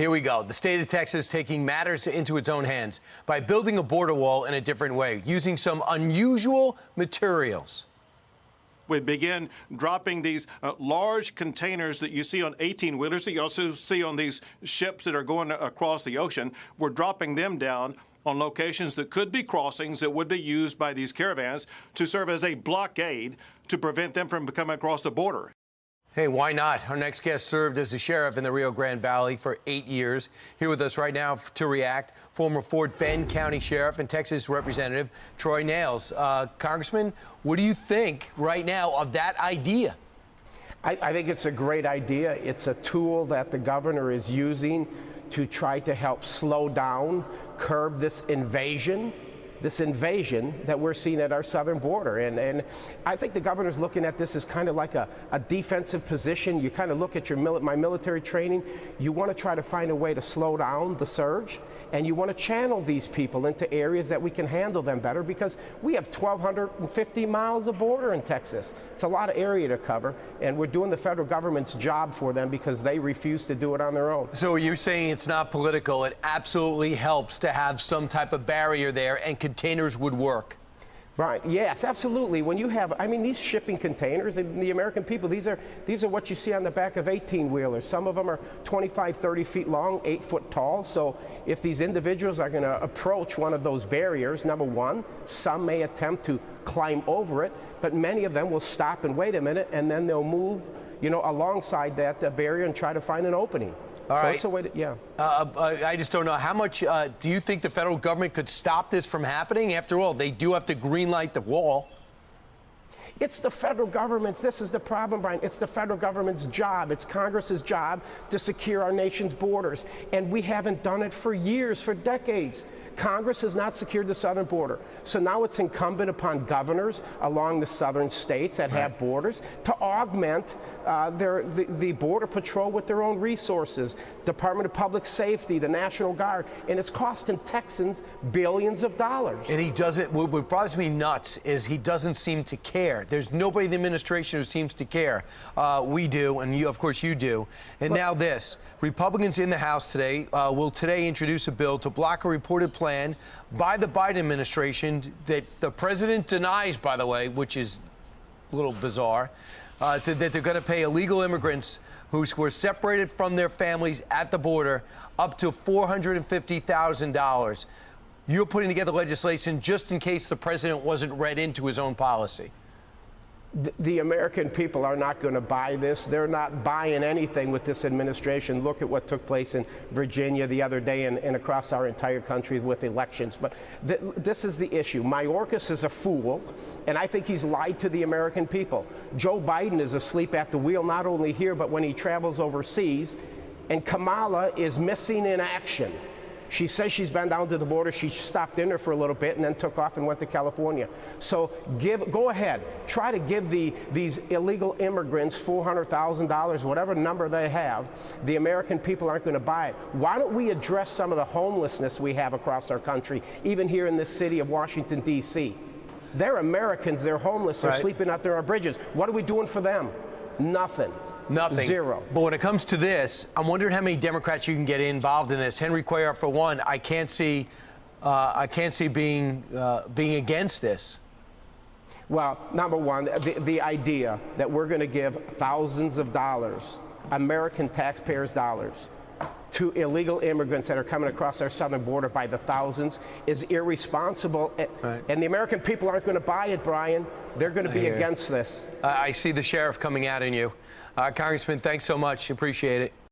Here we go. The state of Texas taking matters into its own hands by building a border wall in a different way, using some unusual materials. We begin dropping these large containers that you see on 18-wheelers, that you also see on these ships that are going across the ocean. We're dropping them down on locations that could be crossings that would be used by these caravans to serve as a blockade to prevent them from coming across the border. Hey, why not? Our next guest served as a sheriff in the Rio Grande Valley for 8 years. Here with us right now to react, former Fort Bend County Sheriff and Texas Representative Troy Nehls. Congressman, what do you think right now of that idea? I think it's a great idea. It's a tool that the governor is using to try to help slow down, curb this invasion that we're seeing at our southern border. And I think the governor's looking at this as kind of like a defensive position. You kind of look at my military training. You want to try to find a way to slow down the surge, and you want to channel these people into areas that we can handle them better, because we have 1,250 miles of border in Texas. It's a lot of area to cover, and we're doing the federal government's job for them because they refuse to do it on their own. So you're saying it's not political. It absolutely helps to have some type of barrier there, and containers would work. Right. Yes, absolutely. When you have, I mean, these shipping containers, and the American people, these are what you see on the back of 18-wheelers. Some of them are 25, 30 feet long, 8 foot tall. So if these individuals are going to approach one of those barriers, number one, some may attempt to climb over it, but many of them will stop and wait a minute, and then they'll move, alongside that barrier and try to find an opening. All right. It's a way to, yeah. I just don't know. How much do you think the federal government could stop this from happening? After all, they do have to greenlight the wall. It's the federal government's, this is the problem, Brian, it's the federal government's job, it's Congress's job to secure our nation's borders. And we haven't done it for years, for decades. Congress has not secured the southern border. So now it's incumbent upon governors along the southern states that have borders to augment the Border Patrol with their own resources, Department of Public Safety, the National Guard, and it's costing Texans billions of dollars. And he doesn't, what drives me nuts is he doesn't seem to care. There's nobody in the administration who seems to care. We do, and you, of course you do. And now this, Republicans in the House today will introduce a bill to block a reported plan by the Biden administration that the president denies, by the way, which is a little bizarre, that they're going to pay illegal immigrants who were separated from their families at the border up to $450,000. You're putting together legislation just in case the president wasn't read into his own policy. The American people are not going to buy this. They're not buying anything with this administration. Look at what took place in Virginia the other day and across our entire country with elections. But this is the issue. Mayorkas is a fool, and I think he's lied to the American people. Joe Biden is asleep at the wheel, not only here, but when he travels overseas. And Kamala is missing in action. She says she's been down to the border. She stopped in there for a little bit and then took off and went to California. So go ahead. Try to give these illegal immigrants $400,000, whatever number they have. The American people aren't going to buy it. Why don't we address some of the homelessness we have across our country, even here in this city of Washington, D.C.? They're Americans. They're homeless. They're sleeping out there on bridges. What are we doing for them? Nothing. Nothing. Zero. But when it comes to this, I'm wondering how many Democrats you can get involved in this. Henry Cuellar, for one, I can't see being against this. Well, number one, the idea that we're going to give thousands of dollars, American taxpayers' dollars, to illegal immigrants that are coming across our southern border by the thousands is irresponsible. Right. And the American people aren't going to buy it, Brian. They're going to be against this. I see the sheriff coming out in you. Congressman, thanks so much. Appreciate it.